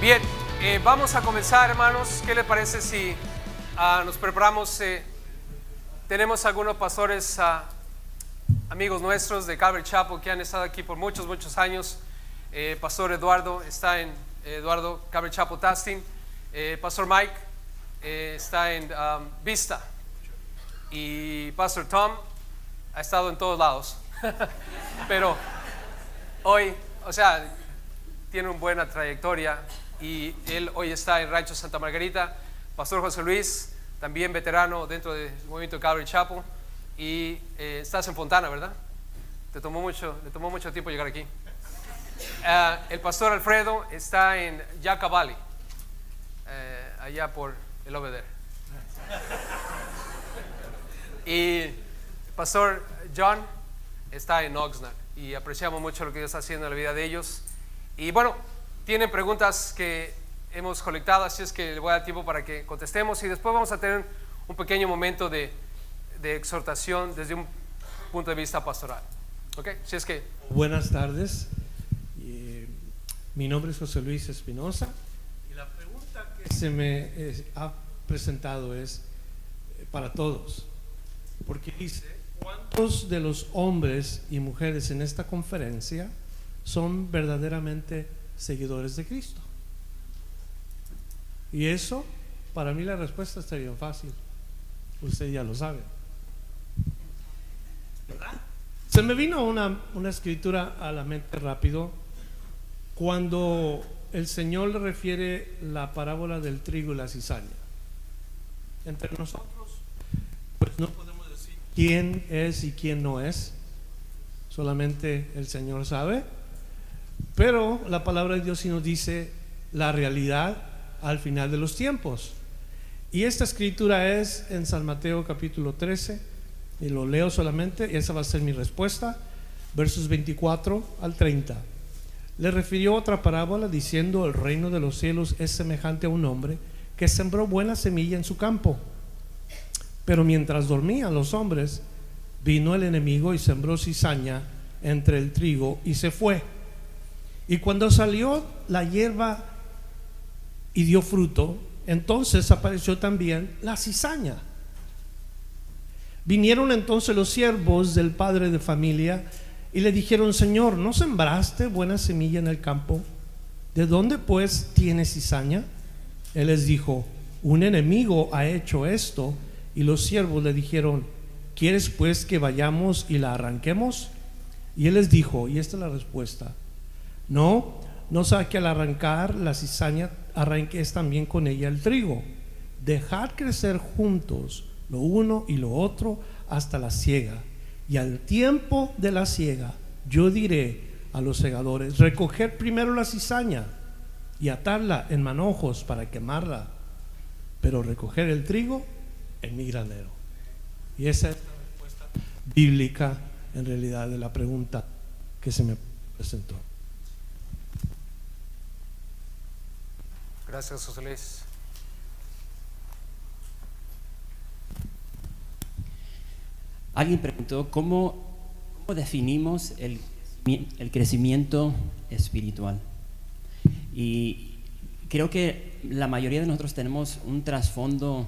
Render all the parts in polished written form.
Bien, vamos a comenzar, hermanos. ¿Qué les parece si nos preparamos? Tenemos algunos pastores, amigos nuestros de Calvary Chapel que han estado aquí por muchos años. Pastor Eduardo está en Calvary Chapel Tustin. Pastor Mike está en Vista. Y Pastor Tom ha estado en todos lados. Pero hoy, tiene una buena trayectoria y él hoy está en Rancho Santa Margarita. Pastor José Luis, también veterano dentro del movimiento de Calvary Chapel, y estás en Fontana, ¿verdad? Le tomó mucho tiempo llegar aquí. El pastor Alfredo está en Yucca Valley, allá por el Obeder. Y el pastor John está en Oxnard, y apreciamos mucho lo que Dios está haciendo en la vida de ellos. Y bueno, tienen preguntas que hemos colectado, así es que le voy a dar tiempo para que contestemos, y después vamos a tener un pequeño momento de exhortación desde un punto de vista pastoral. ¿Ok? Así es que... Buenas tardes. Mi nombre es José Luis Espinosa, y la pregunta que se me ha presentado es para todos, porque dice: ¿cuántos de los hombres y mujeres en esta conferencia son verdaderamente seguidores de Cristo? Y eso, para mí la respuesta está bien fácil. Usted ya lo sabe, ¿verdad? Se me vino una escritura a la mente rápido cuando el Señor le refiere la parábola del trigo y la cizaña. Entre nosotros, pues no podemos decir quién es y quién no es, solamente el Señor sabe. Pero la palabra de Dios sí nos dice la realidad al final de los tiempos. Y esta escritura es en San Mateo capítulo 13, y lo leo solamente, y esa va a ser mi respuesta, versos 24 al 30. Le refirió otra parábola diciendo: el reino de los cielos es semejante a un hombre que sembró buena semilla en su campo. Pero mientras dormían los hombres, vino el enemigo y sembró cizaña entre el trigo y se fue. Y cuando salió la hierba y dio fruto, entonces apareció también la cizaña. Vinieron entonces los siervos del padre de familia y le dijeron: Señor, ¿no sembraste buena semilla en el campo? ¿De dónde pues tiene cizaña? Él les dijo: un enemigo ha hecho esto. Y los siervos le dijeron: ¿quieres pues que vayamos y la arranquemos? Y él les dijo, y esta es la respuesta: no sea que al arrancar la cizaña arranques también con ella el trigo. Dejad crecer juntos lo uno y lo otro hasta la siega. Y al tiempo de la siega yo diré a los segadores: recoged primero la cizaña y atarla en manojos para quemarla, pero recoger el trigo en mi granero. Y esa es la respuesta bíblica en realidad de la pregunta que se me presentó. Gracias, José Luis. Alguien preguntó cómo definimos el crecimiento espiritual. Y creo que la mayoría de nosotros tenemos un trasfondo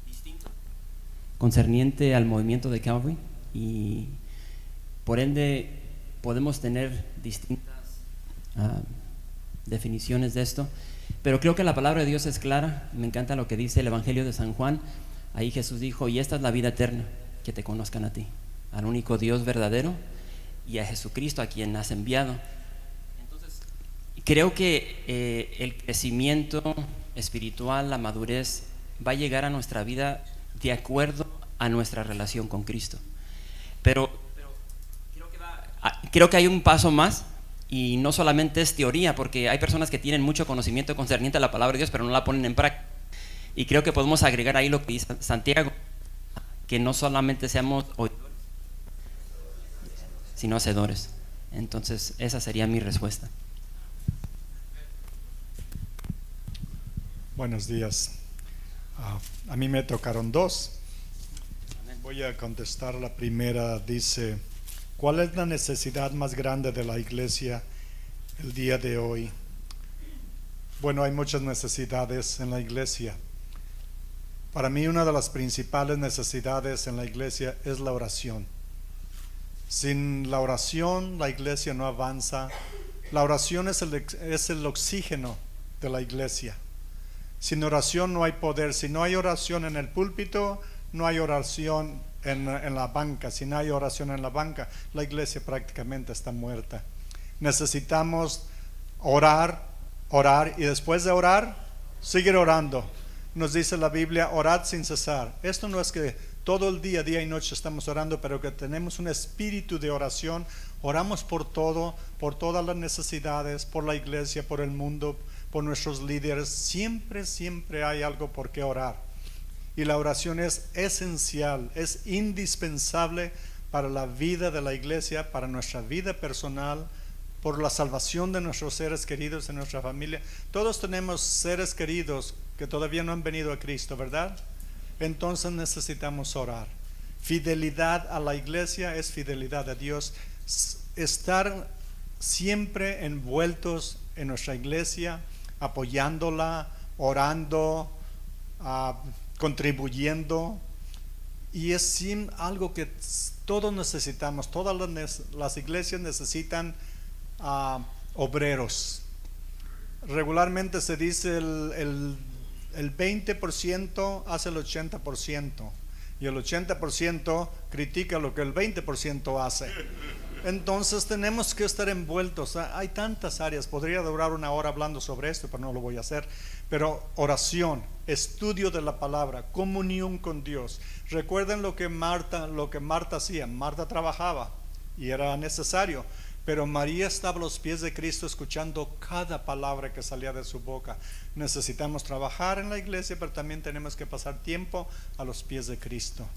distinto concerniente al movimiento de Calvary, y por ende podemos tener distintas definiciones de esto, pero creo que la palabra de Dios es clara. Me encanta lo que dice el Evangelio de San Juan. Ahí Jesús dijo: y esta es la vida eterna, que te conozcan a ti, al único Dios verdadero, y a Jesucristo a quien has enviado. Entonces creo que el crecimiento espiritual, la madurez, va a llegar a nuestra vida de acuerdo a nuestra relación con Cristo. Pero creo que hay un paso más, y no solamente es teoría, porque hay personas que tienen mucho conocimiento concerniente a la palabra de Dios, pero no la ponen en práctica. Y creo que podemos agregar ahí lo que dice Santiago, que no solamente seamos oidores, sino hacedores. Entonces esa sería mi respuesta. Buenos días. A mí me tocaron dos. Voy a contestar la primera. Dice: ¿cuál es la necesidad más grande de la iglesia el día de hoy? Bueno, hay muchas necesidades en la iglesia. Para mí una de las principales necesidades en la iglesia es la oración. Sin la oración la iglesia no avanza. La oración es el oxígeno de la iglesia. Sin oración no hay poder. Si no hay oración en el púlpito, no hay oración en la banca. Si no hay oración en la banca, la iglesia prácticamente está muerta. Necesitamos orar y después de orar, seguir orando. Nos dice la Biblia, orad sin cesar. Esto no es que todo el día y noche estamos orando, pero que tenemos un espíritu de oración. Oramos por todo, por todas las necesidades, por la iglesia, por el mundo, por nuestros líderes. Siempre hay algo por qué orar. Y la oración es esencial, es indispensable para la vida de la iglesia, para nuestra vida personal, por la salvación de nuestros seres queridos en nuestra familia. Todos tenemos seres queridos que todavía no han venido a Cristo, ¿verdad? Entonces necesitamos orar. Fidelidad a la iglesia es fidelidad a Dios. Estar siempre envueltos en nuestra iglesia, apoyándola, orando, contribuyendo. Y es algo que todos necesitamos. Todas las iglesias necesitan obreros. Regularmente se dice el 20% hace el 80% y el 80% critica lo que el 20% hace. Entonces tenemos que estar envueltos. Hay tantas áreas, podría durar una hora hablando sobre esto, pero no lo voy a hacer. Pero oración, estudio de la palabra, comunión con Dios. Recuerden lo que Marta hacía. Marta trabajaba y era necesario, pero María estaba a los pies de Cristo escuchando cada palabra que salía de su boca. Necesitamos trabajar en la iglesia, pero también tenemos que pasar tiempo a los pies de Cristo.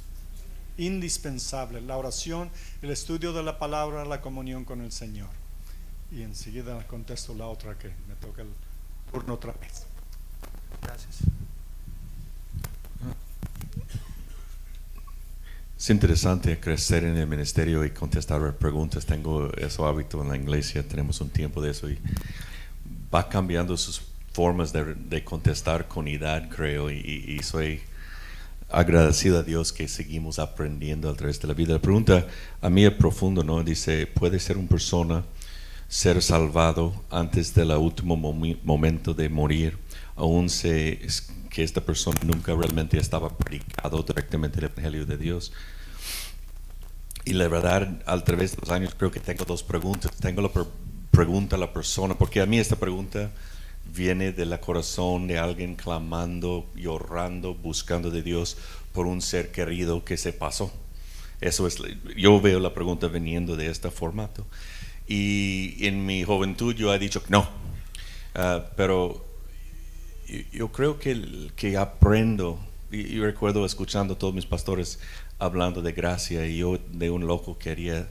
Indispensable, la oración, el estudio de la palabra, la comunión con el Señor. Y enseguida contesto la otra, que me toca el turno otra vez. Gracias. Es interesante crecer en el ministerio y contestar preguntas. Tengo ese hábito en la iglesia, tenemos un tiempo de eso y va cambiando sus formas de contestar con edad, creo, y soy agradecido a Dios que seguimos aprendiendo a través de la vida. La pregunta a mí es profundo, ¿no? Dice, ¿puede ser una persona ser salvado antes del último momento de morir, aún que esta persona nunca realmente estaba predicado directamente el Evangelio de Dios? Y la verdad, a través de los años creo que tengo dos preguntas. Tengo la pregunta a la persona, porque a mí esta pregunta viene del corazón de alguien clamando, llorando, buscando de Dios por un ser querido que se pasó. Eso es, yo veo la pregunta viniendo de este formato. Y en mi juventud yo he dicho no, pero yo creo que aprendo. Y yo recuerdo escuchando a todos mis pastores hablando de gracia, y yo de un loco quería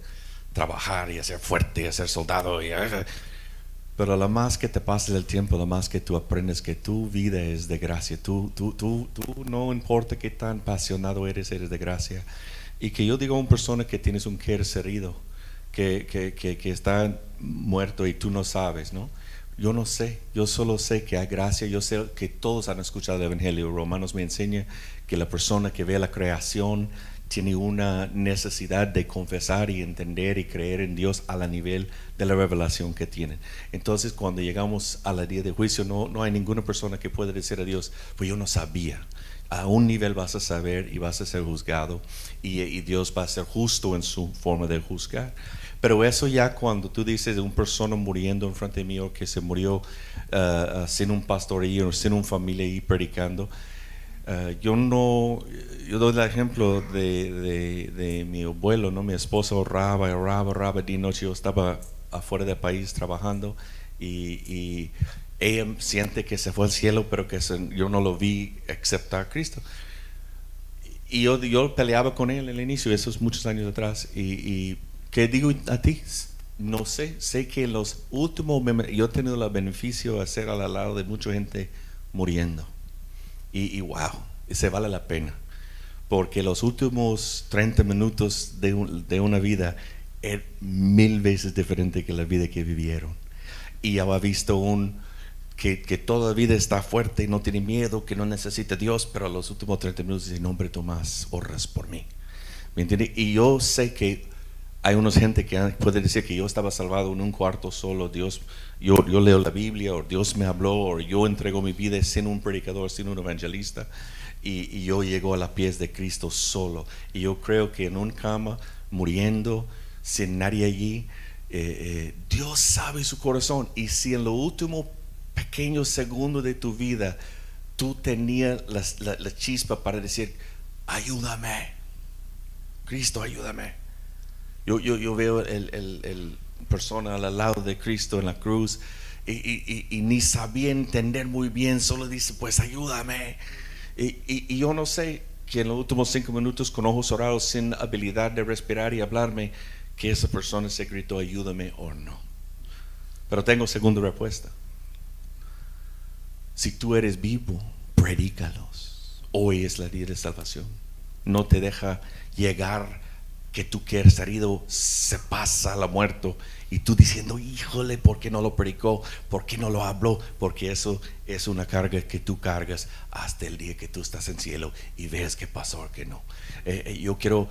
trabajar y ser fuerte y ser soldado, pero lo más que te pasa el tiempo, lo más que tú aprendes que tu vida es de gracia. Tú no importa qué tan apasionado eres de gracia. Y que yo digo a una persona que tienes un ser herido que está muerto y tú no sabes, ¿no? Yo no sé, yo solo sé que hay gracia. Yo sé que todos han escuchado el Evangelio. Romanos me enseña que la persona que ve la creación tiene una necesidad de confesar y entender y creer en Dios a la nivel de la revelación que tienen. Entonces cuando llegamos a la día de juicio, no hay ninguna persona que pueda decir a Dios, pues yo no sabía. A un nivel vas a saber y vas a ser juzgado, y Dios va a ser justo en su forma de juzgar. Pero eso ya cuando tú dices de una persona muriendo en frente mío, que se murió sin un pastorillo, sin una familia y predicando, yo doy el ejemplo de mi abuelo, ¿no? Mi esposa oraba de noche. Yo estaba afuera del país trabajando y ella siente que se fue al cielo, pero que yo no lo vi aceptar a Cristo. Y yo peleaba con él en el inicio, eso es muchos años atrás. Y ¿qué digo a ti? No sé que en los últimos yo he tenido el beneficio de ser al lado de mucha gente muriendo. Y wow, se vale la pena, porque los últimos 30 minutos de una vida es 1000 veces diferente que la vida que vivieron. Y había visto que toda la vida está fuerte y no tiene miedo, que no necesita Dios, pero a los últimos 30 minutos dice, no, hombre, Tomás, oras por mí. ¿Me entiendes? Y yo sé que hay una gente que puede decir que yo estaba salvado en un cuarto solo, yo leo la Biblia, o Dios me habló, o yo entrego mi vida sin un predicador, sin un evangelista, y yo llego a los pies de Cristo solo. Y yo creo que en una cama, muriendo, sin nadie allí, Dios sabe su corazón. Y si en los últimos pequeños segundos de tu vida tú tenías la chispa para decir, ayúdame, Cristo, ayúdame. Yo veo el persona al lado de Cristo en la cruz y ni sabía entender muy bien, solo dice, pues ayúdame. Y yo no sé que en los últimos 5 minutos, con ojos cerrados, sin habilidad de respirar y hablarme, que esa persona se gritó ayúdame o no. Pero tengo segunda respuesta. Si tú eres vivo, predícalos. Hoy es la día de salvación. No te deja llegar que tú que eres herido se pasa a la muerte y tú diciendo, híjole, ¿por qué no lo predicó? ¿Por qué no lo habló? Porque eso es una carga que tú cargas hasta el día que tú estás en cielo y ves qué pasó o qué no. Yo quiero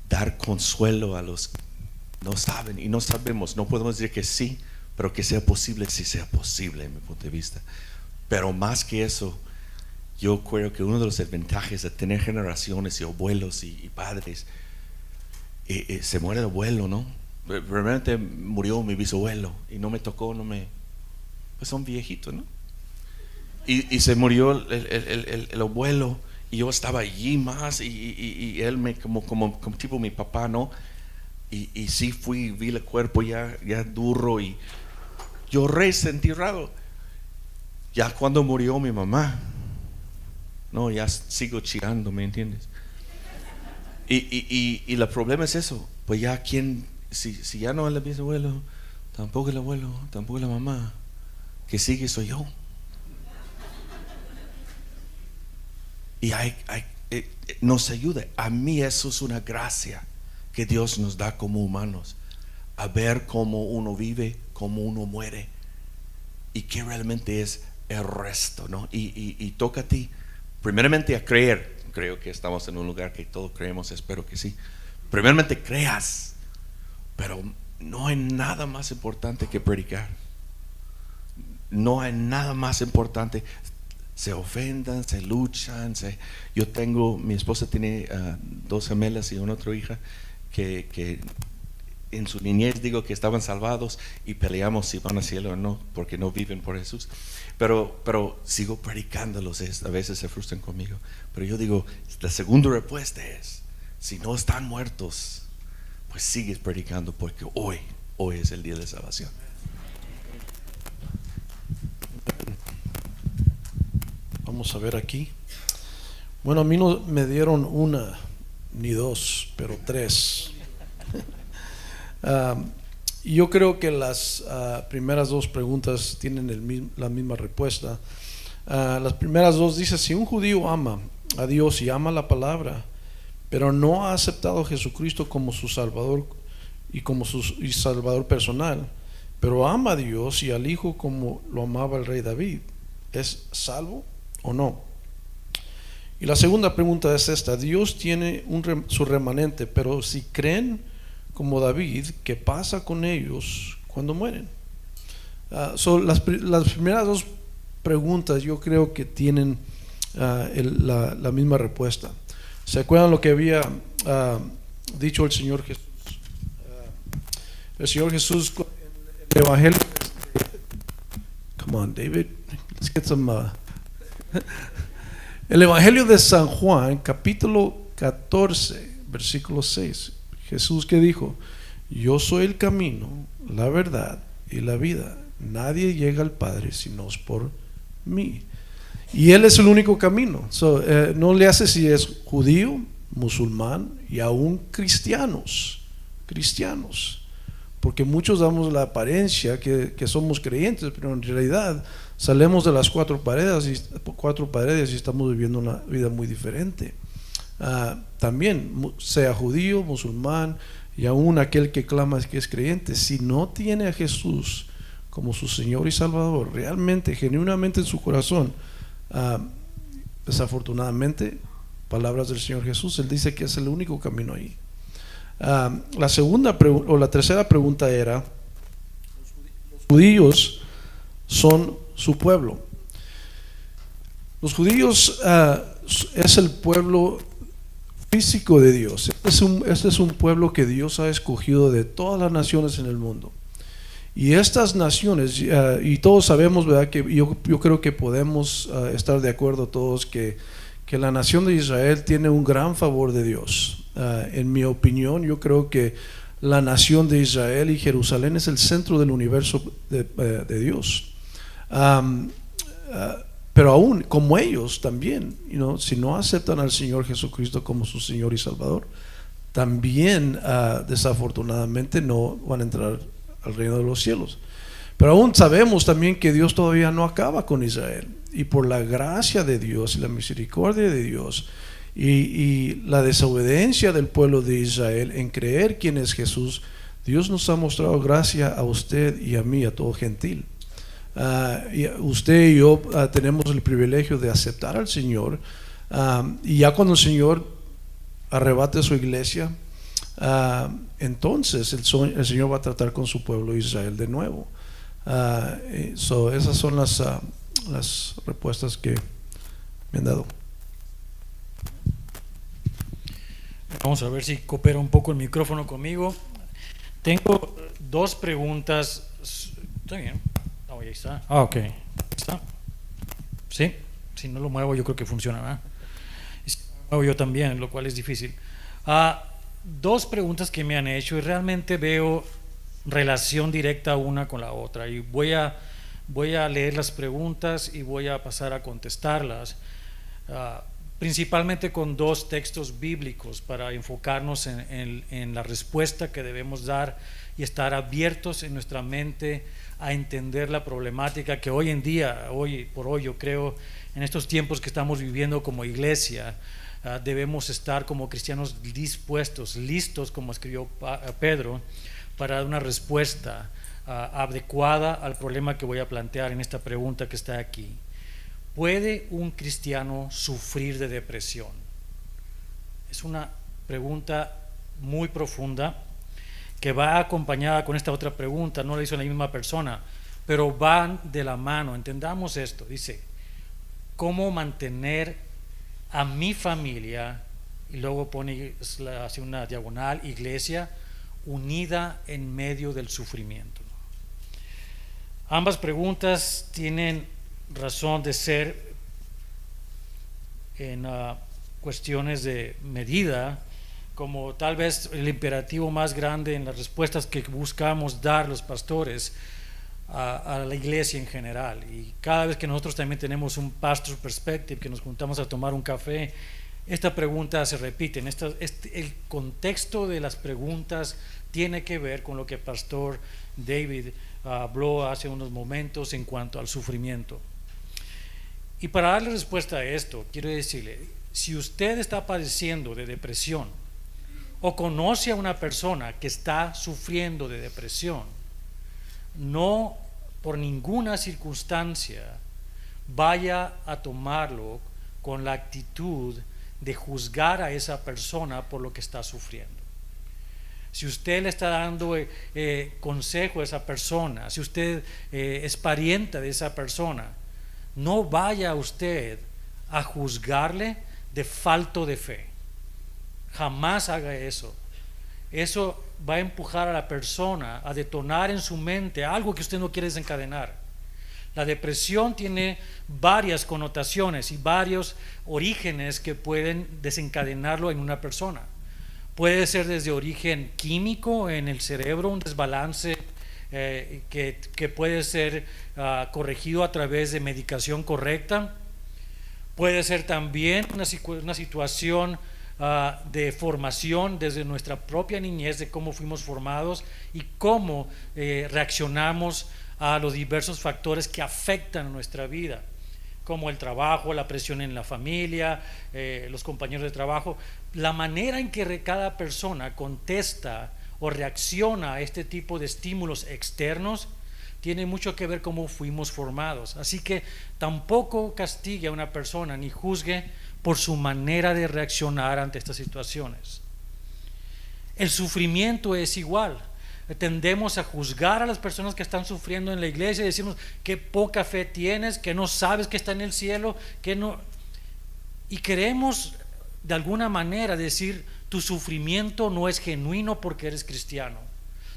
dar consuelo a los que no saben y no sabemos. No podemos decir que sí, pero que sea posible, si sea posible en mi punto de vista. Pero más que eso, yo creo que uno de los desventajas de tener generaciones y abuelos y padres, se muere el abuelo, ¿no? Realmente murió mi bisabuelo y no me tocó, pues son viejitos, ¿no? Y se murió el abuelo y yo estaba allí más y él me como tipo mi papá, ¿no? Y sí vi el cuerpo ya duro y lloré, sentí raro. Ya cuando murió mi mamá, no, ya sigo chillando, ¿me entiendes? Y el problema es eso, pues ya si ya no es el bisabuelo, tampoco el abuelo, tampoco la mamá, que sigue soy yo. Y nos ayuda. A mí eso es una gracia que Dios nos da como humanos, a ver cómo uno vive, cómo uno muere y qué realmente es el resto, ¿no? Y toca a ti, primeramente a creer. Creo que estamos en un lugar que todos creemos, espero que sí. Primeramente creas, pero no hay nada más importante que predicar. No hay nada más importante. Se ofendan, se luchan. Mi esposa tiene 2 gemelas y una otra hija que en su niñez digo que estaban salvados y peleamos si van al cielo o no, porque no viven por Jesús. Pero sigo predicándolos, a veces se frustran conmigo. Pero yo digo, la segunda respuesta es, si no están muertos, pues sigues predicando, porque hoy es el día de salvación. Vamos a ver aquí. Bueno, a mí no me dieron una ni 2, pero 3. Yo creo que las primeras 2 preguntas tienen la misma respuesta. Las primeras 2 dice, si un judío ama a Dios y ama la palabra, pero no ha aceptado a Jesucristo como su Salvador y como su Salvador personal, pero ama a Dios y al Hijo como lo amaba el rey David, ¿es salvo o no? Y la segunda pregunta es esta: Dios tiene su remanente, pero si creen como David, ¿qué pasa con ellos cuando mueren? Las primeras 2 preguntas yo creo que tienen la misma respuesta. ¿Se acuerdan lo que había dicho el Señor Jesús? El Señor Jesús en el Evangelio. Come on, David, let's get some. El Evangelio de San Juan, capítulo 14, versículo 6. Jesús que dijo: yo soy el camino, la verdad y la vida. Nadie llega al Padre sino es por mí. Y Él es el único camino. No le hace si es judío, musulmán y aún cristianos. Porque muchos damos la apariencia que somos creyentes, pero en realidad salimos de las 4 paredes y estamos viviendo una vida muy diferente. También, sea judío, musulmán y aún aquel que clama que es creyente, si no tiene a Jesús como su Señor y Salvador, realmente, genuinamente en su corazón, desafortunadamente, palabras del Señor Jesús, Él dice que es el único camino ahí. La segunda o la tercera pregunta era: los judíos son su pueblo. Los judíos es el pueblo físico de Dios. Este es un pueblo que Dios ha escogido de todas las naciones en el mundo. Y estas naciones, y todos sabemos, ¿verdad?, que yo creo que podemos estar de acuerdo todos que la nación de Israel tiene un gran favor de Dios. En mi opinión, yo creo que la nación de Israel y Jerusalén es el centro del universo de Dios. Pero aún como ellos también, si no aceptan al Señor Jesucristo como su Señor y Salvador, también desafortunadamente no van a entrar al reino de los cielos. Pero aún sabemos también que Dios todavía no acaba con Israel, y por la gracia de Dios y la misericordia de Dios y la desobediencia del pueblo de Israel en creer quién es Jesús, Dios nos ha mostrado gracia a usted y a mí, a todo gentil. Y usted y yo tenemos el privilegio de aceptar al Señor, y ya cuando el Señor arrebate su iglesia, entonces el Señor va a tratar con su pueblo Israel de nuevo. Esas son las respuestas que me han dado. Vamos a ver si coopera un poco el micrófono conmigo. Tengo dos preguntas. ¿Está bien? Oh, ahí está. Ok. Ahí está. Sí. Si no lo muevo, yo creo que funciona, ¿verdad? Y si lo muevo yo también, lo cual es difícil. Dos preguntas que me han hecho, y realmente veo relación directa una con la otra, y voy a leer las preguntas y voy a pasar a contestarlas, principalmente con dos textos bíblicos para enfocarnos en la respuesta que debemos dar y estar abiertos en nuestra mente a entender la problemática que hoy en día, hoy por hoy, yo creo, en estos tiempos que estamos viviendo como iglesia, debemos estar como cristianos dispuestos, listos, como escribió Pedro, para dar una respuesta adecuada al problema que voy a plantear en esta pregunta que está aquí. ¿Puede un cristiano sufrir de depresión? Es una pregunta muy profunda que va acompañada con esta otra pregunta. No la hizo la misma persona, pero van de la mano. Entendamos esto. Dice: ¿cómo mantener a mi familia, y luego pone hacia una diagonal, iglesia, unida en medio del sufrimiento? Ambas preguntas tienen razón de ser en cuestiones de medida, como tal vez el imperativo más grande en las respuestas que buscamos dar los pastores a la iglesia en general. Y cada vez que nosotros también tenemos un pastor perspective, que nos juntamos a tomar un café, esta pregunta se repite. El contexto de las preguntas tiene que ver con lo que Pastor David habló hace unos momentos en cuanto al sufrimiento. Y para darle respuesta a esto, quiero decirle: si usted está padeciendo de depresión o conoce a una persona que está sufriendo de depresión, no por ninguna circunstancia vaya a tomarlo con la actitud de juzgar a esa persona por lo que está sufriendo. Si usted le está dando consejo a esa persona, si usted es pariente de esa persona, no vaya usted a juzgarle de falto de fe. Jamás haga eso. Eso va a empujar a la persona a detonar en su mente algo que usted no quiere desencadenar. La depresión tiene varias connotaciones y varios orígenes que pueden desencadenarlo en una persona. Puede ser desde origen químico en el cerebro, un desbalance que puede ser corregido a través de medicación correcta. Puede ser también una situación de formación desde nuestra propia niñez, de cómo fuimos formados y cómo reaccionamos a los diversos factores que afectan nuestra vida, como el trabajo, la presión en la familia, los compañeros de trabajo. La manera en que cada persona contesta o reacciona a este tipo de estímulos externos tiene mucho que ver cómo fuimos formados. Así que tampoco castigue a una persona ni juzgue por su manera de reaccionar ante estas situaciones. El sufrimiento es igual. Tendemos a juzgar a las personas que están sufriendo en la iglesia y decimos qué poca fe tienes, que no sabes que está en el cielo, que no. Y queremos de alguna manera decir tu sufrimiento no es genuino porque eres cristiano.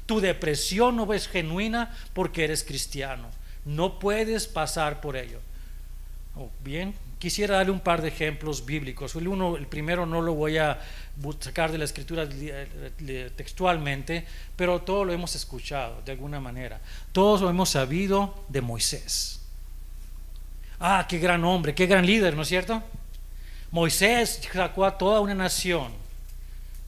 Tu depresión no es genuina porque eres cristiano. No puedes pasar por ello. Bien, quisiera darle un par de ejemplos bíblicos. El primero no lo voy a sacar de la escritura textualmente, pero todo lo hemos escuchado de alguna manera. Todos lo hemos sabido de Moisés. Qué gran hombre, qué gran líder, ¿no es cierto? Moisés sacó a toda una nación,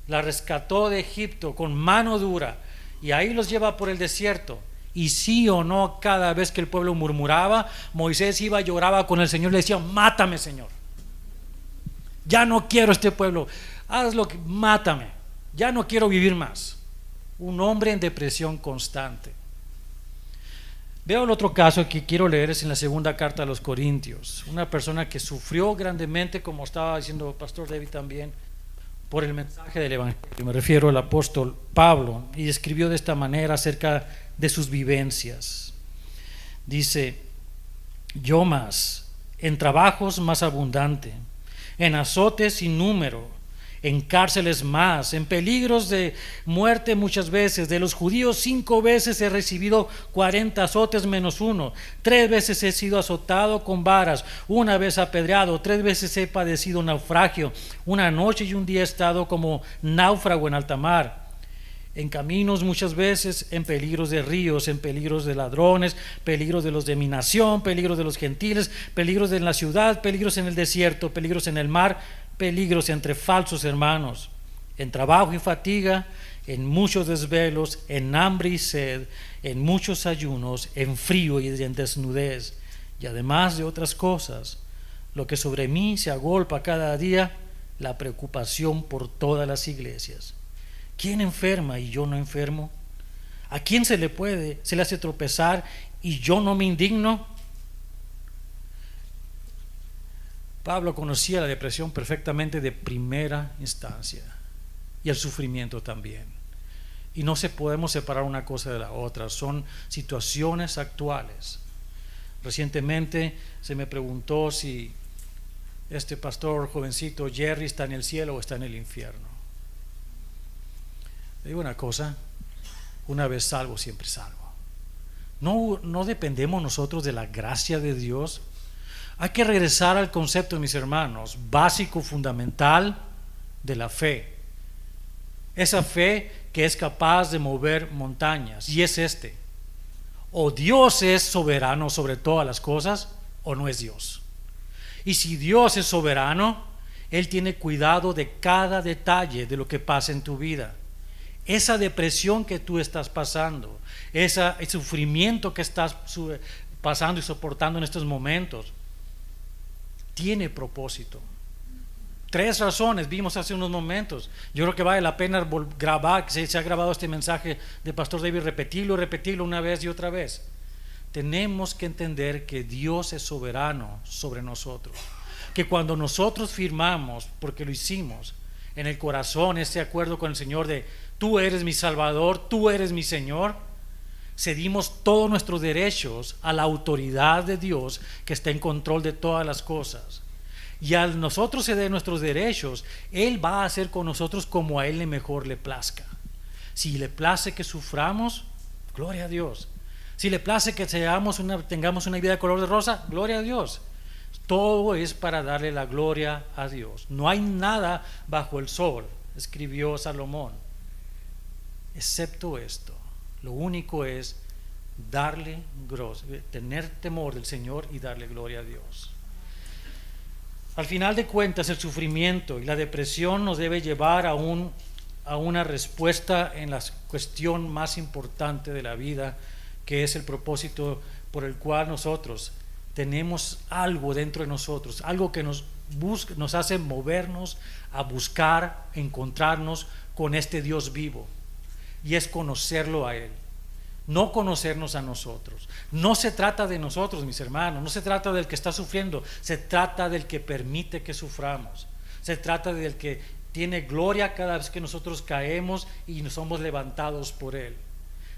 la rescató de Egipto con mano dura y ahí los lleva por el desierto. Y sí o no, cada vez que el pueblo murmuraba, Moisés iba y lloraba con el Señor, le decía: mátame, Señor, ya no quiero este pueblo, mátame, ya no quiero vivir más. Un hombre en depresión constante. Veo el otro caso que quiero leer, es en la segunda carta a los Corintios. Una persona que sufrió grandemente, como estaba diciendo el pastor David también, por el mensaje del evangelio. Me refiero al apóstol Pablo, y escribió de esta manera acerca de sus vivencias. Dice: yo más, en trabajos más abundante, en azotes sin número, en cárceles más, en peligros de muerte muchas veces. De los judíos 5 veces he recibido 40 azotes menos 1. 3 veces he sido azotado con varas, 1 vez apedreado, 3 veces he padecido naufragio. 1 noche y 1 día he estado como náufrago en alta mar. En caminos muchas veces, en peligros de ríos, en peligros de ladrones, peligros de los de mi nación, peligros de los gentiles, peligros en la ciudad, peligros en el desierto, peligros en el mar, peligros entre falsos hermanos, en trabajo y fatiga, en muchos desvelos, en hambre y sed, en muchos ayunos, en frío y en desnudez, y además de otras cosas, lo que sobre mí se agolpa cada día, la preocupación por todas las iglesias. ¿Quién enferma y yo no enfermo? ¿A quién se le hace tropezar y yo no me indigno? Pablo conocía la depresión perfectamente de primera instancia, y el sufrimiento también. Y no podemos separar una cosa de la otra, son situaciones actuales. Recientemente se me preguntó si este pastor jovencito Jerry está en el cielo o está en el infierno. Le digo una cosa: una vez salvo, siempre salvo. No dependemos nosotros de la gracia de Dios. Hay que regresar al concepto, mis hermanos, básico, fundamental de la fe. Esa fe que es capaz de mover montañas, y es o Dios es soberano sobre todas las cosas, o no es Dios. Y si Dios es soberano, Él tiene cuidado de cada detalle de lo que pasa en tu vida. Esa depresión que tú estás pasando, ese sufrimiento que estás pasando y soportando en estos momentos, tiene propósito. 3 razones vimos hace unos momentos. Yo creo que vale la pena grabar, se ha grabado este mensaje de pastor David, repetirlo una vez y otra vez. Tenemos que entender que Dios es soberano sobre nosotros, que cuando nosotros firmamos, porque lo hicimos en el corazón, este acuerdo con el Señor de tú eres mi Salvador, tú eres mi Señor, cedimos todos nuestros derechos a la autoridad de Dios que está en control de todas las cosas. Y al nosotros ceder nuestros derechos, Él va a hacer con nosotros como a Él mejor le plazca. Si le place que suframos, gloria a Dios. Si le place que tengamos una vida de color de rosa, gloria a Dios. Todo es para darle la gloria a Dios. No hay nada bajo el sol, escribió Salomón, excepto esto. Lo único es tener temor del Señor y darle gloria a Dios. Al final de cuentas, el sufrimiento y la depresión nos debe llevar a una respuesta en la cuestión más importante de la vida, que es el propósito por el cual nosotros tenemos algo dentro de nosotros, algo que nos hace movernos a buscar, encontrarnos con este Dios vivo, y es conocerlo a Él. no conocernos a nosotros. No se trata de nosotros, mis hermanos, no se trata del que está sufriendo, se trata del que permite que suframos. Se trata del que tiene gloria cada vez que nosotros caemos y nos somos levantados por Él.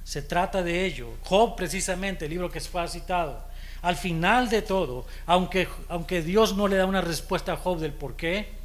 Se trata de ello. Job, precisamente, el libro que fue citado, al final de todo, aunque Dios no le da una respuesta a Job del por qué,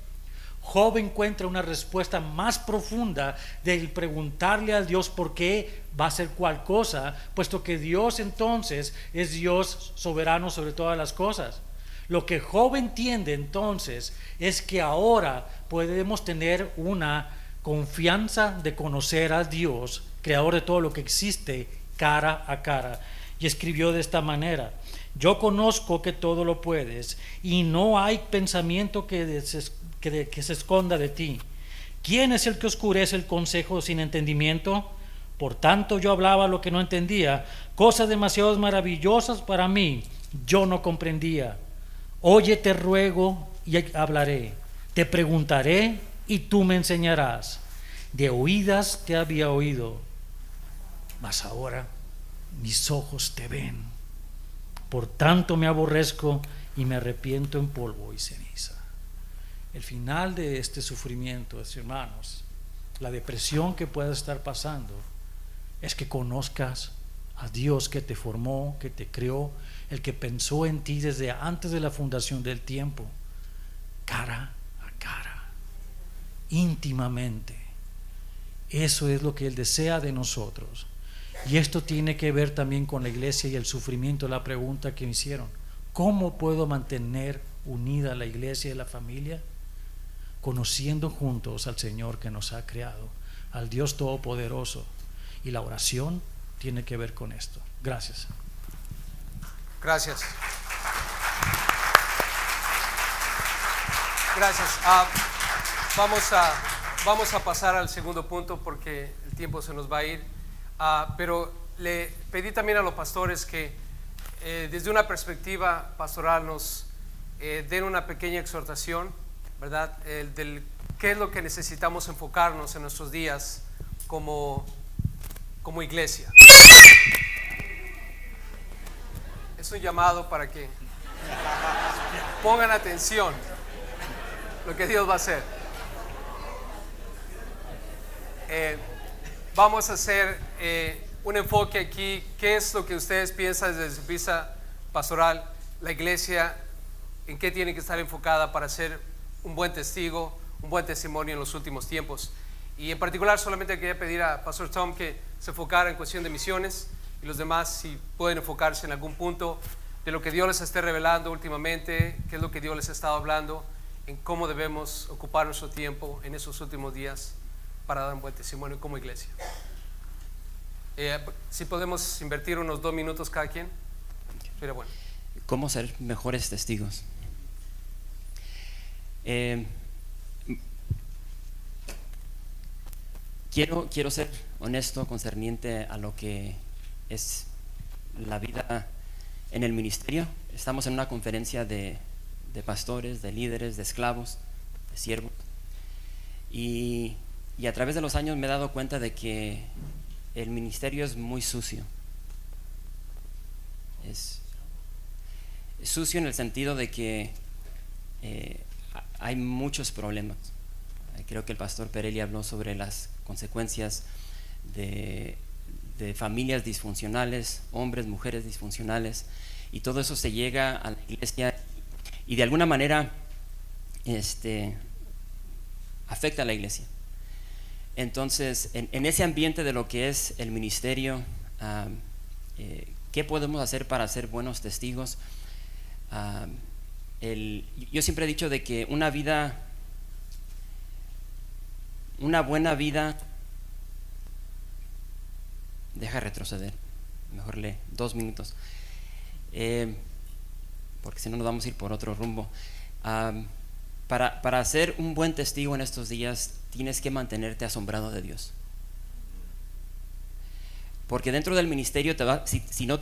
Job encuentra una respuesta más profunda del preguntarle a Dios por qué va a hacer cual cosa, puesto que Dios entonces es Dios soberano sobre todas las cosas. Lo que Job entiende entonces es que ahora podemos tener una confianza de conocer a Dios, creador de todo lo que existe, cara a cara. Y escribió de esta manera: yo conozco que todo lo puedes y no hay pensamiento que se esconda de ti. ¿Quién es el que oscurece el consejo sin entendimiento? Por tanto yo hablaba lo que no entendía, cosas demasiado maravillosas para mí, yo no comprendía. Oye, te ruego y hablaré, te preguntaré y tú me enseñarás. De oídas te había oído, mas ahora mis ojos te ven. Por tanto me aborrezco y me arrepiento en polvo y ceniza. El final de este sufrimiento, hermanos, la depresión que puedas estar pasando, es que conozcas a Dios que te formó, que te creó, el que pensó en ti desde antes de la fundación del tiempo, cara a cara, íntimamente. Eso es lo que Él desea de nosotros. Y esto tiene que ver también con la iglesia y el sufrimiento. La pregunta que me hicieron: ¿cómo puedo mantener unida la iglesia y la familia? Conociendo juntos al Señor que nos ha creado, al Dios Todopoderoso. Y la oración tiene que ver con esto. Gracias. Gracias. Gracias. Vamos a pasar al segundo punto porque el tiempo se nos va a ir. Pero le pedí también a los pastores que desde una perspectiva pastoral nos den una pequeña exhortación, ¿verdad? Del qué es lo que necesitamos enfocarnos en nuestros días como iglesia. Es un llamado para que pongan atención lo que Dios va a hacer. Vamos a hacer un enfoque aquí. ¿Qué es lo que ustedes piensan desde su vista pastoral? La iglesia, ¿en qué tiene que estar enfocada para ser un buen testigo, un buen testimonio en los últimos tiempos? Y en particular solamente quería pedir a Pastor Tom que se enfocara en cuestión de misiones, y los demás si pueden enfocarse en algún punto de lo que Dios les esté revelando últimamente, qué es lo que Dios les ha estado hablando, en cómo debemos ocupar nuestro tiempo en esos últimos días para dar un buen testimonio como iglesia. Si podemos invertir unos 2 minutos cada quien, sería bueno. ¿Cómo ser mejores testigos? Quiero ser honesto concerniente a lo que es la vida en el ministerio. Estamos en una conferencia de pastores, de líderes, de esclavos, de siervos, y a través de los años me he dado cuenta de que el ministerio es muy sucio. Es sucio en el sentido de que hay muchos problemas. Creo que el pastor Perelli habló sobre las consecuencias de familias disfuncionales, hombres, mujeres disfuncionales, y todo eso se llega a la iglesia y de alguna manera afecta a la iglesia. Entonces, en ese ambiente de lo que es el ministerio, ¿qué podemos hacer para ser buenos testigos? Yo siempre he dicho de que una buena vida, deja retroceder, mejor lee 2 minutos, porque si no nos vamos a ir por otro rumbo. Para ser un buen testigo en estos días tienes que mantenerte asombrado de Dios, porque dentro del ministerio si no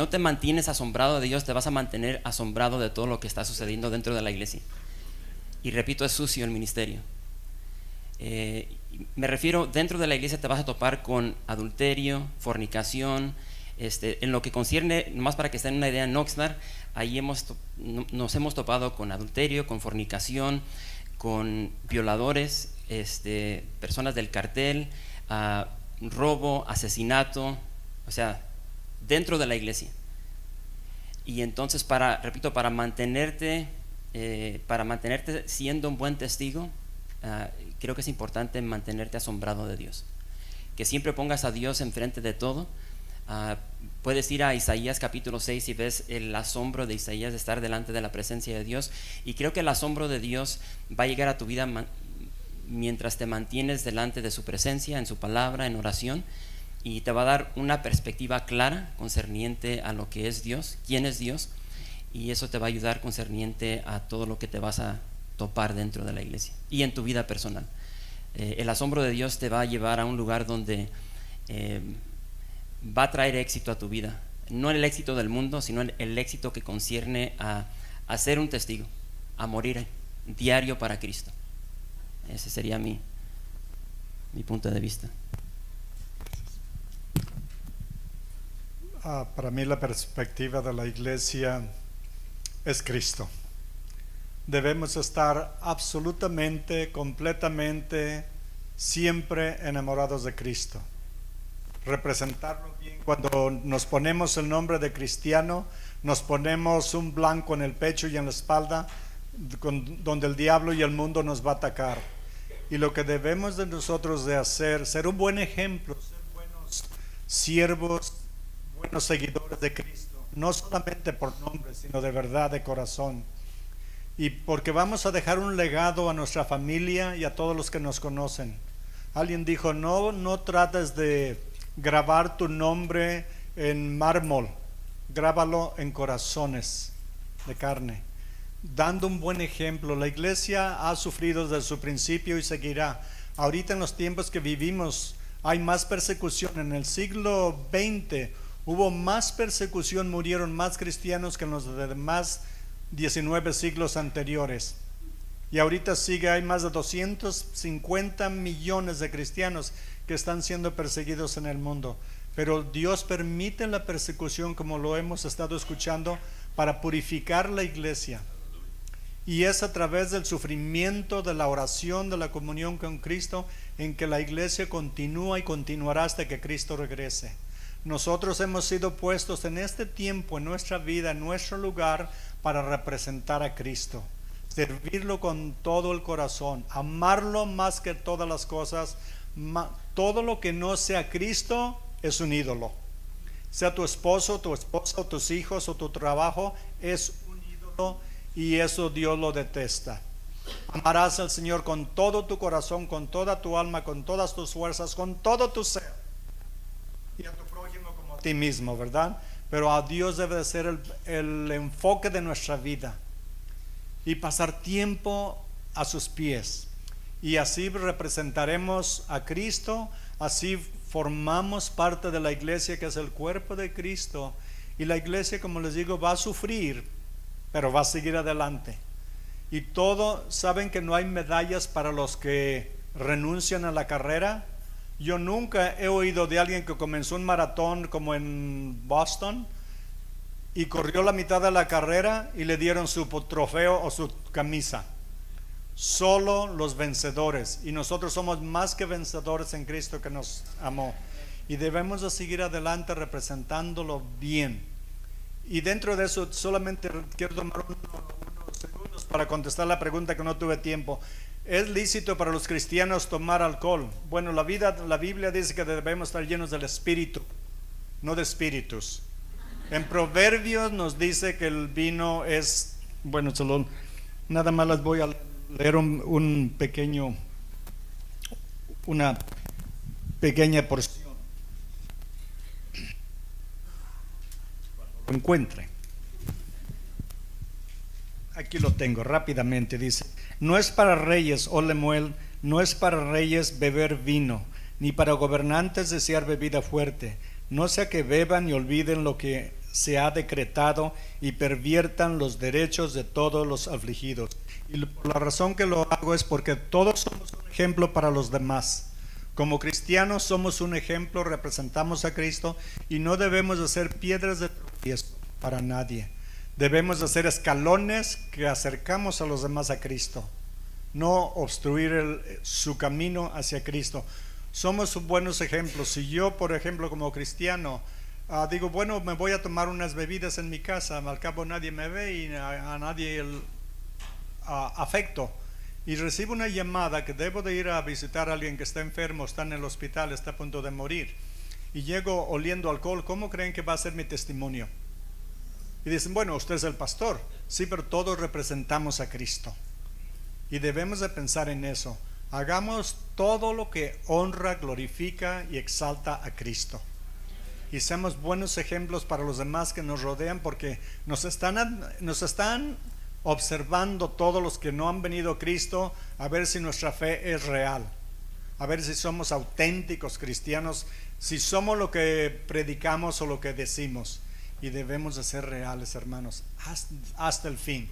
te mantienes asombrado de Dios, te vas a mantener asombrado de todo lo que está sucediendo dentro de la iglesia. Y repito, es sucio el ministerio, Me refiero, dentro de la iglesia te vas a topar con adulterio, fornicación, en lo que concierne, nomás para que estén una idea, en Oxnard, ahí nos hemos topado con adulterio, con fornicación, con violadores, personas del cartel, robo, asesinato, o sea, dentro de la iglesia. Y entonces, repito, para mantenerte siendo un buen testigo, creo que es importante mantenerte asombrado de Dios, que siempre pongas a Dios enfrente de todo. Puedes ir a Isaías capítulo 6 y ves el asombro de Isaías de estar delante de la presencia de Dios, y creo que el asombro de Dios va a llegar a tu vida mientras te mantienes delante de su presencia, en su palabra, en oración, y te va a dar una perspectiva clara concerniente a lo que es Dios, quién es Dios, y eso te va a ayudar concerniente a todo lo que te vas a topar dentro de la iglesia y en tu vida personal. El asombro de Dios te va a llevar a un lugar donde va a traer éxito a tu vida, no el éxito del mundo, sino el éxito que concierne a ser un testigo, a morir diario para Cristo. Ese sería mi punto de vista. Para mí la perspectiva de la iglesia es Cristo. Debemos estar absolutamente, completamente, siempre enamorados de Cristo. Representarlo bien. Cuando nos ponemos el nombre de cristiano, nos ponemos un blanco en el pecho y en la espalda, donde el diablo y el mundo nos va a atacar. Y lo que debemos de nosotros de hacer, ser un buen ejemplo, ser buenos siervos, buenos seguidores de Cristo, no solamente por nombre, sino de verdad, de corazón. Y porque vamos a dejar un legado a nuestra familia y a todos los que nos conocen. Alguien dijo, no trates de grabar tu nombre en mármol, grábalo en corazones de carne, dando un buen ejemplo. La iglesia ha sufrido desde su principio y seguirá. Ahorita en los tiempos que vivimos hay más persecución. En el siglo XX hubo más persecución, murieron más cristianos que en los demás 19 siglos anteriores. Y ahorita hay más de 250 millones de cristianos que están siendo perseguidos en el mundo. Pero Dios permite la persecución, como lo hemos estado escuchando, para purificar la iglesia. Y es a través del sufrimiento, de la oración, de la comunión con Cristo, en que la iglesia continúa y continuará hasta que Cristo regrese. Nosotros hemos sido puestos en este tiempo, en nuestra vida, en nuestro lugar, para representar a Cristo, servirlo con todo el corazón, amarlo más que todas las cosas. Todo lo que no sea Cristo es un ídolo. Sea tu esposo, tu esposa, o tus hijos, o tu trabajo, es un ídolo, y eso Dios lo detesta. Amarás al Señor con todo tu corazón, con toda tu alma, con todas tus fuerzas, con todo tu ser, y a tu prójimo como a ti mismo, ¿verdad? Pero a Dios debe de ser el enfoque de nuestra vida, y pasar tiempo a sus pies, y así representaremos a Cristo. Así formamos parte de la iglesia, que es el cuerpo de Cristo. Y la iglesia, como les digo, va a sufrir, pero va a seguir adelante. Y saben que no hay medallas para los que renuncian a la carrera. Yo nunca he oído de alguien que comenzó un maratón como en Boston y corrió la mitad de la carrera y le dieron su trofeo o su camisa. Solo los vencedores, y nosotros somos más que vencedores en Cristo, que nos amó, y debemos de seguir adelante representándolo bien. Y dentro de eso solamente quiero tomar unos segundos para contestar la pregunta que no tuve tiempo. ¿Es lícito para los cristianos tomar alcohol? Bueno, la Biblia dice que debemos estar llenos del Espíritu, no de espíritus. En Proverbios nos dice que el vino es, bueno, nada más les voy a leer una pequeña porción. Cuando lo encuentre. Aquí lo tengo rápidamente. Dice: no es para reyes, oh Lemuel, no es para reyes beber vino, ni para gobernantes desear bebida fuerte, no sea que beban y olviden lo que se ha decretado y perviertan los derechos de todos los afligidos. Y por la razón que lo hago es porque todos somos un ejemplo para los demás. Como cristianos somos un ejemplo, representamos a Cristo y no debemos de ser piedras de tropiezo para nadie. Debemos de ser escalones que acercamos a los demás a Cristo, no obstruir su camino hacia Cristo. Somos buenos ejemplos. Si yo, por ejemplo, como cristiano, digo, bueno, me voy a tomar unas bebidas en mi casa, al cabo nadie me ve y a nadie afecto, y recibo una llamada que debo de ir a visitar a alguien que está enfermo, está en el hospital, está a punto de morir, y llego oliendo alcohol, ¿cómo creen que va a ser mi testimonio? Y dicen, bueno, usted es el pastor. Sí, pero todos representamos a Cristo y debemos de pensar en eso. Hagamos todo lo que honra, glorifica y exalta a Cristo, y seamos buenos ejemplos para los demás que nos rodean, porque nos están observando todos los que no han venido a Cristo, a ver si nuestra fe es real, a ver si somos auténticos cristianos, si somos lo que predicamos o lo que decimos. Y debemos de ser reales, hermanos, hasta el fin,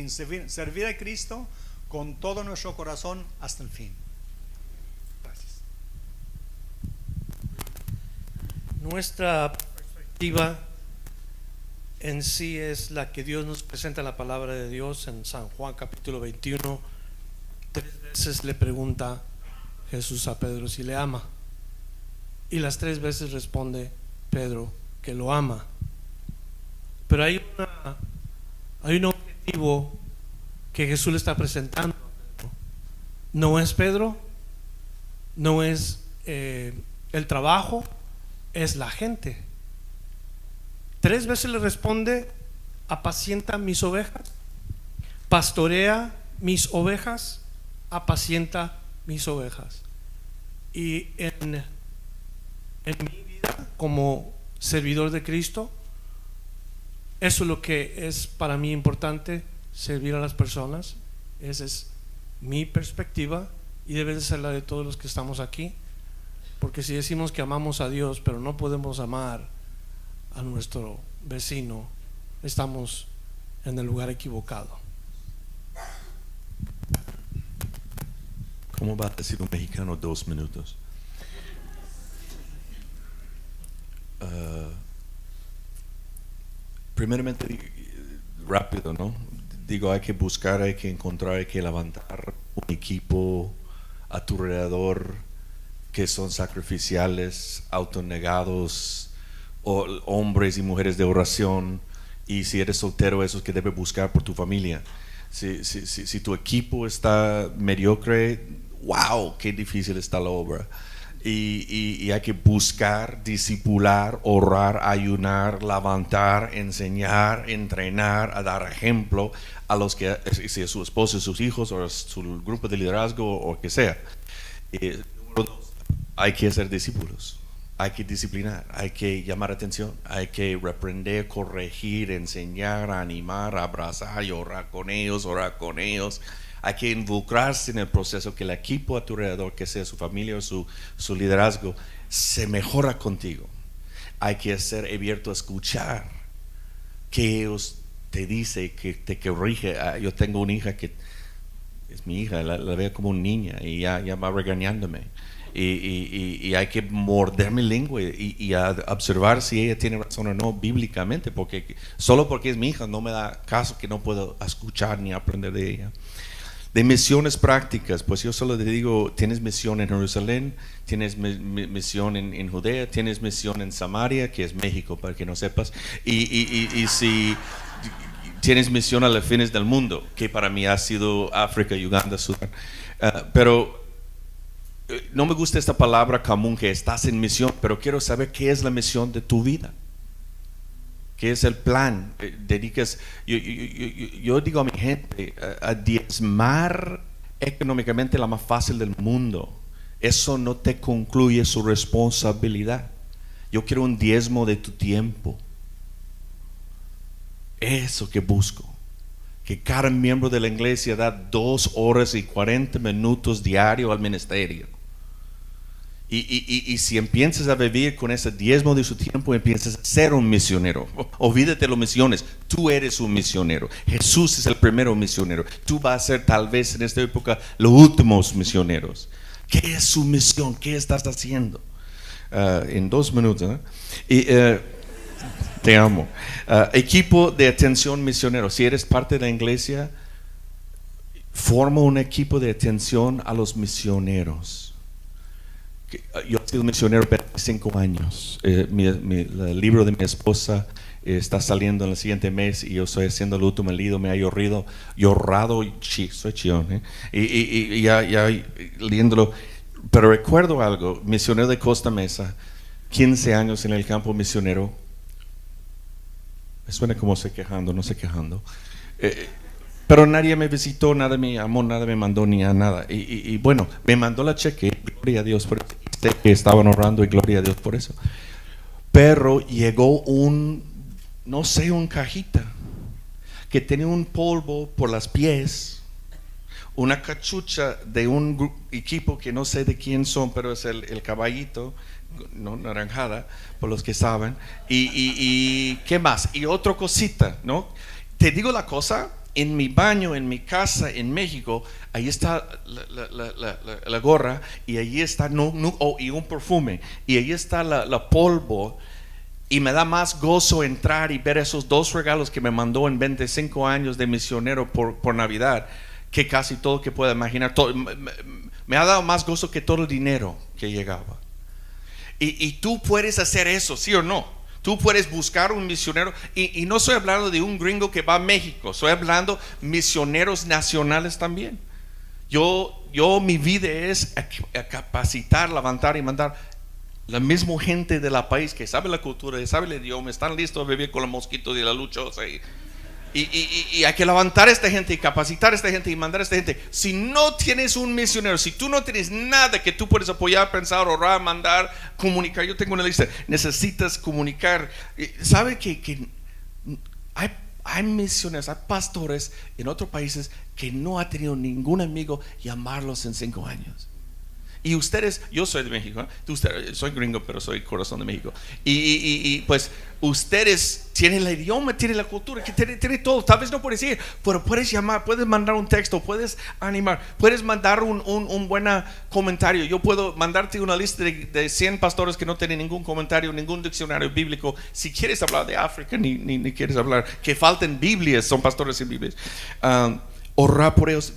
servir a Cristo con todo nuestro corazón hasta el fin. Gracias. Nuestra perspectiva en sí es la que Dios nos presenta en la palabra de Dios en San Juan capítulo 21. 3 veces le pregunta Jesús a Pedro si le ama, y las 3 veces responde Pedro que lo ama. Pero hay un objetivo que Jesús le está presentando. No es Pedro, no es el trabajo, es la gente. 3 veces le responde: apacienta mis ovejas, pastorea mis ovejas, apacienta mis ovejas. Y en mi vida como servidor de Cristo, eso es lo que es para mí importante, servir a las personas. Esa es mi perspectiva y debe de ser la de todos los que estamos aquí, porque si decimos que amamos a Dios pero no podemos amar a nuestro vecino, estamos en el lugar equivocado. ¿Cómo va a decir un mexicano 2 minutos? Primeramente, rápido, ¿no? Digo, hay que buscar, hay que encontrar, hay que levantar un equipo a tu alrededor que son sacrificiales, autonegados, o hombres y mujeres de oración. Y si eres soltero, eso es que debes buscar por tu familia. Si tu equipo está mediocre, wow, qué difícil está la obra. Y hay que buscar, discipular, orar, ayunar, levantar, enseñar, entrenar, a dar ejemplo a los que, si es su esposo, sus hijos o su grupo de liderazgo o que sea. Número 2, hay que ser discípulos, hay que disciplinar, hay que llamar atención, hay que reprender, corregir, enseñar, animar, abrazar y orar con ellos. Hay que involucrarse en el proceso, que el equipo a tu alrededor, que sea su familia o su liderazgo, se mejora contigo. Hay que ser abierto a escuchar que ellos te dice, que te corrige. Yo tengo una hija que es mi hija, la veo como una niña y ya va regañándome. Y hay que morder mi lengua y a observar si ella tiene razón o no bíblicamente, porque solo porque es mi hija no me da caso que no puedo escuchar ni aprender de ella. De misiones prácticas, pues yo solo te digo, tienes misión en Jerusalén, tienes misión en Judea, tienes misión en Samaria, que es México, para que no sepas, y si tienes misión a los fines del mundo, que para mí ha sido África, Uganda, Sudán, pero no me gusta esta palabra común que estás en misión, pero quiero saber qué es la misión de tu vida. ¿Qué es el plan? Dedicas, yo digo a mi gente, a diezmar económicamente la más fácil del mundo. Eso no te concluye su responsabilidad. Yo quiero un diezmo de tu tiempo. Eso que busco. Que cada miembro de la iglesia da 2 horas y 40 minutos diario al ministerio. Y si empiezas a vivir con ese diezmo de su tiempo, empiezas a ser un misionero. Olvídate de las misiones, tú eres un misionero. Jesús es el primero misionero. Tú vas a ser tal vez en esta época los últimos misioneros. ¿Qué es su misión? ¿Qué estás haciendo? En 2 minutos, te amo. Equipo de atención misionero. Si eres parte de la iglesia, forma un equipo de atención a los misioneros. Yo he sido misionero 25 años. El libro de mi esposa está saliendo en el siguiente mes y yo estoy haciendo el último libro. Me ha llorado, soy chillón, y ya leyéndolo. Pero recuerdo algo, misionero de Costa Mesa, 15 años en el campo misionero. Me suena como estoy quejando, no estoy quejando. Pero nadie me visitó, nada me amó, nada me mandó ni a nada. Y bueno, me mandó la cheque, gloria a Dios por eso. Que estaban orando y gloria a Dios por eso. Pero llegó un cajita que tenía un polvo por las pies, una cachucha de un equipo que no sé de quién son, pero es el caballito, no naranjada, por los que saben. Y ¿qué más? Y otra cosita, ¿no? Te digo la cosa. En mi baño, en mi casa, en México, ahí está la gorra y ahí está y un perfume y ahí está la polvo, y me da más gozo entrar y ver esos 2 regalos que me mandó en 25 años de misionero por Navidad, que casi todo que pueda imaginar. Me ha dado más gozo que todo el dinero que llegaba. Y tú puedes hacer eso, ¿sí o no? Tú puedes buscar un misionero, y no estoy hablando de un gringo que va a México, estoy hablando misioneros nacionales también. Mi vida es a capacitar, levantar y mandar la misma gente de la país que sabe la cultura, sabe el idioma, están listos a vivir con los mosquitos y la luchosa. Y hay que levantar a esta gente y capacitar a esta gente y mandar a esta gente. Si no tienes un misionero, si tú no tienes nada que tú puedes apoyar, pensar, orar, mandar, comunicar, yo tengo una lista, necesitas comunicar. ¿Sabe que hay misioneros, hay pastores en otros países que no ha tenido ningún amigo llamarlos en 5 años? Y ustedes, yo soy de México, soy gringo, pero soy corazón de México. Y pues ustedes tienen el idioma, tienen la cultura, que tienen todo. Tal vez no puedes ir, pero puedes llamar, puedes mandar un texto, puedes animar, puedes mandar un buen comentario. Yo puedo mandarte una lista de 100 pastores que no tienen ningún comentario, ningún diccionario bíblico. Si quieres hablar de África, ni quieres hablar, que falten Biblias, son pastores sin Biblias. Orar por ellos,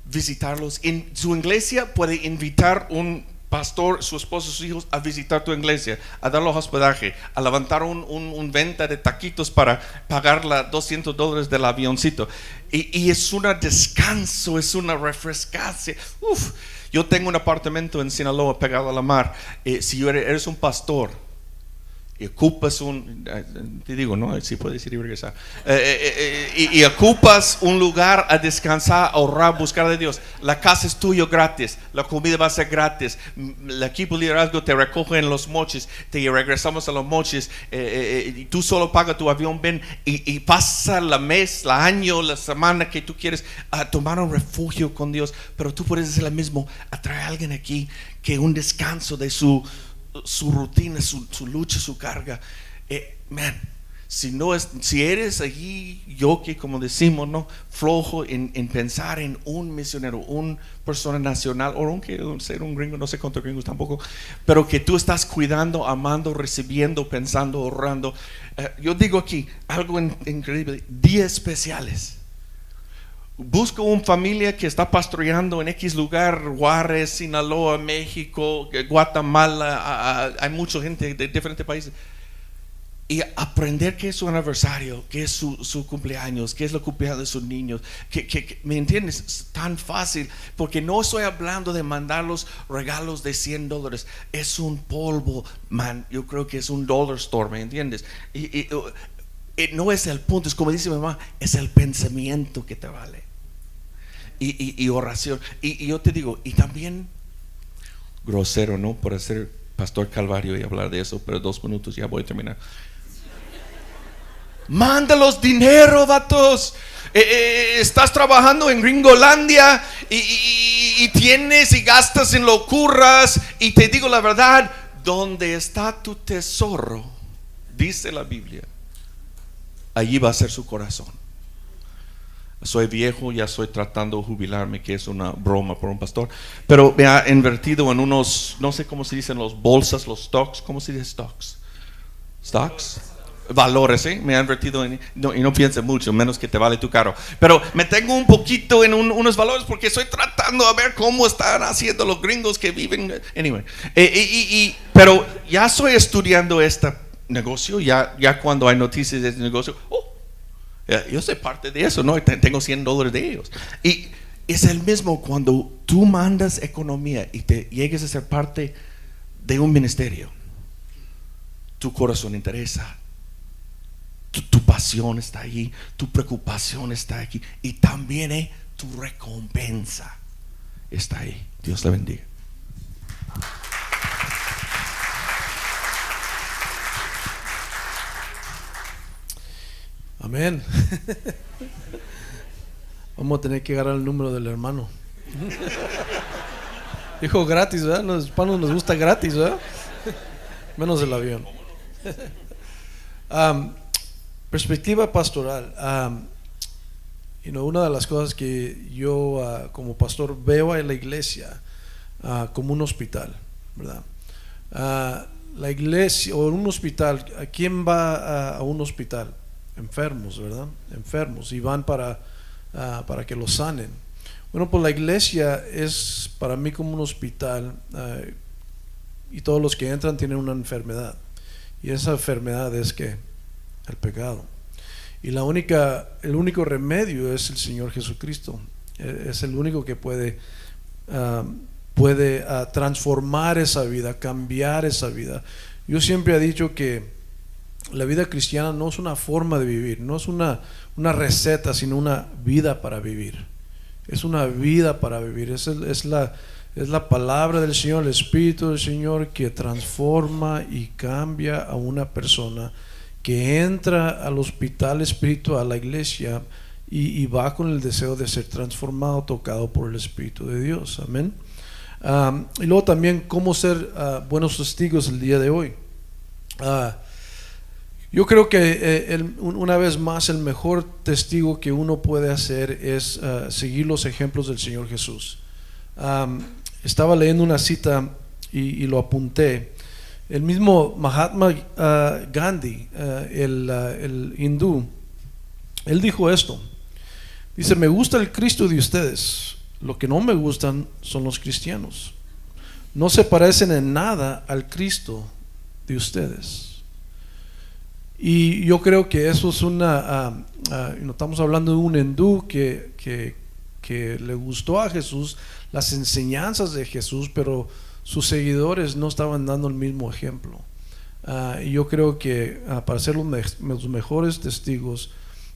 visitarlos. En su iglesia puede invitar un pastor, su esposo, sus hijos a visitar tu iglesia, a darles hospedaje, a levantar un venta de taquitos para pagar los $200 del avioncito. Y es un descanso, es una refrescancia. Yo tengo un apartamento en Sinaloa pegado a la mar. Si eres un pastor y ocupas te digo, ¿no? Si puedes ir y regresar. Y ocupas un lugar a descansar, a orar, buscar de Dios. La casa es tuya gratis, la comida va a ser gratis. El equipo de liderazgo te recoge en los mochis, te regresamos a los mochis. Y tú solo pagas tu avión, ven y pasa el mes, el año, la semana que tú quieres a tomar un refugio con Dios. Pero tú puedes hacer lo mismo, atraer a alguien aquí que un descanso de su rutina, su lucha, su carga. Si eres allí, yo que como decimos, no flojo en pensar en un misionero, una persona nacional, o aunque ser un gringo, no sé cuántos gringos tampoco, pero que tú estás cuidando, amando, recibiendo, pensando, orando. Yo digo aquí algo increíble: días especiales. Busco una familia que está pastoreando en X lugar, Juárez, Sinaloa, México, Guatemala, hay mucha gente de diferentes países. Y aprender qué es su aniversario, qué es su cumpleaños, qué es el cumpleaños de sus niños. ¿Me entiendes? Es tan fácil, porque no estoy hablando de mandar los regalos de $100. Es un polvo, man. Yo creo que es un dollar store, ¿me entiendes? Y no es el punto, es como dice mi mamá, es el pensamiento que te vale. Y oración. Y yo te digo, y también grosero, ¿no? Por ser pastor Calvario y hablar de eso, pero 2 minutos ya voy a terminar. Mándalos dinero, vatos. Estás trabajando en Gringolandia y tienes y gastas en locuras. Y te digo la verdad, donde está tu tesoro, dice la Biblia, allí va a ser su corazón. Soy viejo, ya estoy tratando de jubilarme, que es una broma por un pastor, pero me ha invertido en unos, no sé cómo se dicen los bolsas, los stocks. ¿Cómo se dice stocks? Stocks, valores, ¿eh? Me ha invertido en, y no piense mucho, menos que te vale tu carro, pero me tengo un poquito en unos valores porque estoy tratando de ver cómo están haciendo los gringos que viven, anyway, pero ya estoy estudiando este negocio, ya cuando hay noticias de este negocio, yo soy parte de eso, ¿no? Tengo $100 de ellos. Y es el mismo cuando tú mandas economía y te llegues a ser parte de un ministerio. Tu corazón interesa, tu pasión está ahí, tu preocupación está aquí, y también tu recompensa está ahí. Dios le bendiga. Amén. Vamos a tener que agarrar el número del hermano. Dijo gratis, ¿verdad? Los hispanos nos gusta gratis, ¿verdad? Menos el avión. Perspectiva pastoral. Una de las cosas que yo como pastor veo a la iglesia como un hospital, ¿verdad? La iglesia o un hospital, ¿a quién va a un hospital? Enfermos, ¿verdad? Enfermos, y van para que los sanen. Bueno, pues la iglesia es para mí como un hospital, y todos los que entran tienen una enfermedad, y esa enfermedad es que el pecado, y el único remedio es el Señor Jesucristo. Es el único que puede transformar esa vida, cambiar esa vida. Yo siempre he dicho que la vida cristiana no es una forma de vivir, no es una receta, sino una vida para vivir. Es una vida para vivir. Es la palabra del Señor, el Espíritu del Señor que transforma y cambia a una persona que entra al hospital espiritual, a la iglesia, y va con el deseo de ser transformado, tocado por el Espíritu de Dios. Amén. Y luego también cómo ser buenos testigos el día de hoy. Yo creo que una vez más el mejor testigo que uno puede hacer es seguir los ejemplos del Señor Jesús. Estaba leyendo una cita y lo apunté. El mismo Mahatma Gandhi, el hindú, él dijo esto. Dice: me gusta el Cristo de ustedes, lo que no me gustan son los cristianos. No se parecen en nada al Cristo de ustedes. Y yo creo que eso es estamos hablando de un hindú que le gustó a Jesús, las enseñanzas de Jesús, pero sus seguidores no estaban dando el mismo ejemplo. Y yo creo que para ser los mejores testigos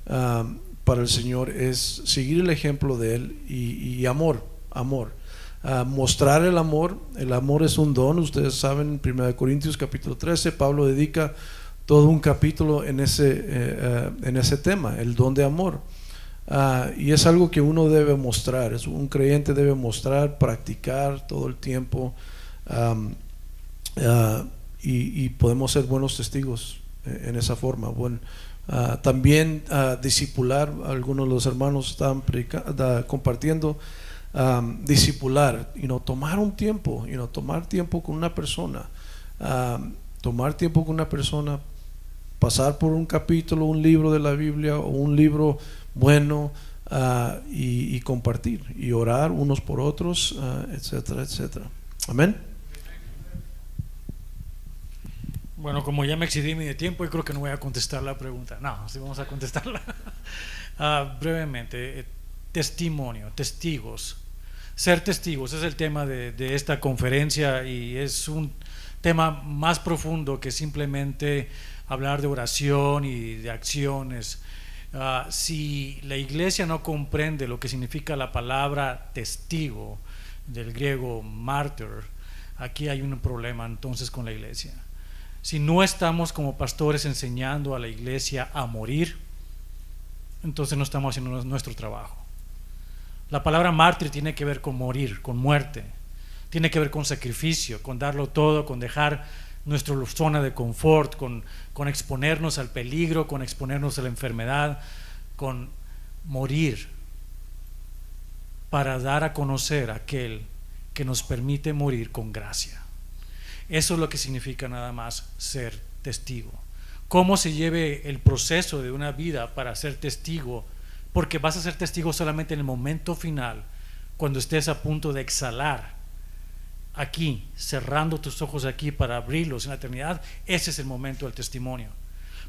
para el Señor es seguir el ejemplo de Él y amor. Mostrar el amor. El amor es un don. Ustedes saben, en 1 Corintios capítulo 13, Pablo dedica todo un capítulo en ese tema, el don de amor. Y es algo que uno debe mostrar, un creyente debe mostrar, practicar todo el tiempo, y podemos ser buenos testigos en esa forma. Bueno, también discipular. Algunos de los hermanos estaban compartiendo discipular, tomar un tiempo, tomar tiempo con una persona, pasar por un capítulo, un libro de la Biblia o un libro bueno, y compartir y orar unos por otros, etcétera, etcétera. Amén. Bueno, como ya me excedí mi tiempo, yo creo que no voy a contestar la pregunta. No, sí vamos a contestarla. Brevemente, testimonio, testigos. Ser testigos es el tema de esta conferencia, y es un tema más profundo que simplemente hablar de oración y de acciones. Si la iglesia no comprende lo que significa la palabra testigo, del griego mártir, aquí hay un problema entonces con la iglesia. Si no estamos como pastores enseñando a la iglesia a morir, entonces no estamos haciendo nuestro trabajo. La palabra mártir tiene que ver con morir, con muerte. Tiene que ver con sacrificio, con darlo todo, con dejar nuestra zona de confort, con exponernos al peligro, con exponernos a la enfermedad, con morir para dar a conocer a aquel que nos permite morir con gracia. Eso es lo que significa nada más ser testigo. Cómo se lleve el proceso de una vida para ser testigo, porque vas a ser testigo solamente en el momento final, cuando estés a punto de exhalar aquí, cerrando tus ojos aquí para abrirlos en la eternidad. Ese es el momento del testimonio.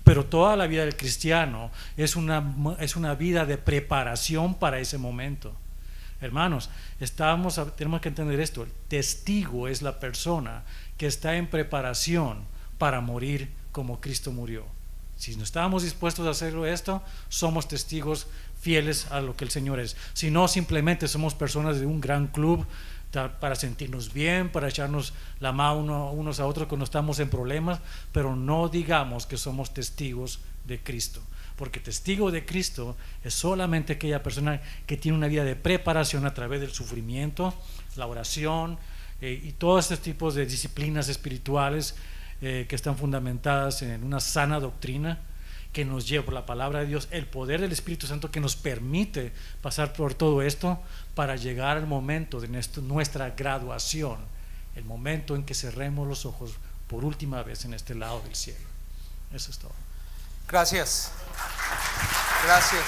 Pero toda la vida del cristiano es una vida de preparación para ese momento. Hermanos, tenemos que entender esto: el testigo es la persona que está en preparación para morir como Cristo murió. Si no estamos dispuestos a hacerlo esto, somos testigos fieles a lo que el Señor es. Si no, simplemente somos personas de un gran club para sentirnos bien, para echarnos la mano unos a otros cuando estamos en problemas, pero no digamos que somos testigos de Cristo, porque testigo de Cristo es solamente aquella persona que tiene una vida de preparación a través del sufrimiento, la oración y todos estos tipos de disciplinas espirituales que están fundamentadas en una sana doctrina que nos lleva por la palabra de Dios, el poder del Espíritu Santo que nos permite pasar por todo esto para llegar al momento de nuestra graduación, el momento en que cerremos los ojos por última vez en este lado del cielo. Eso es todo. Gracias. Gracias.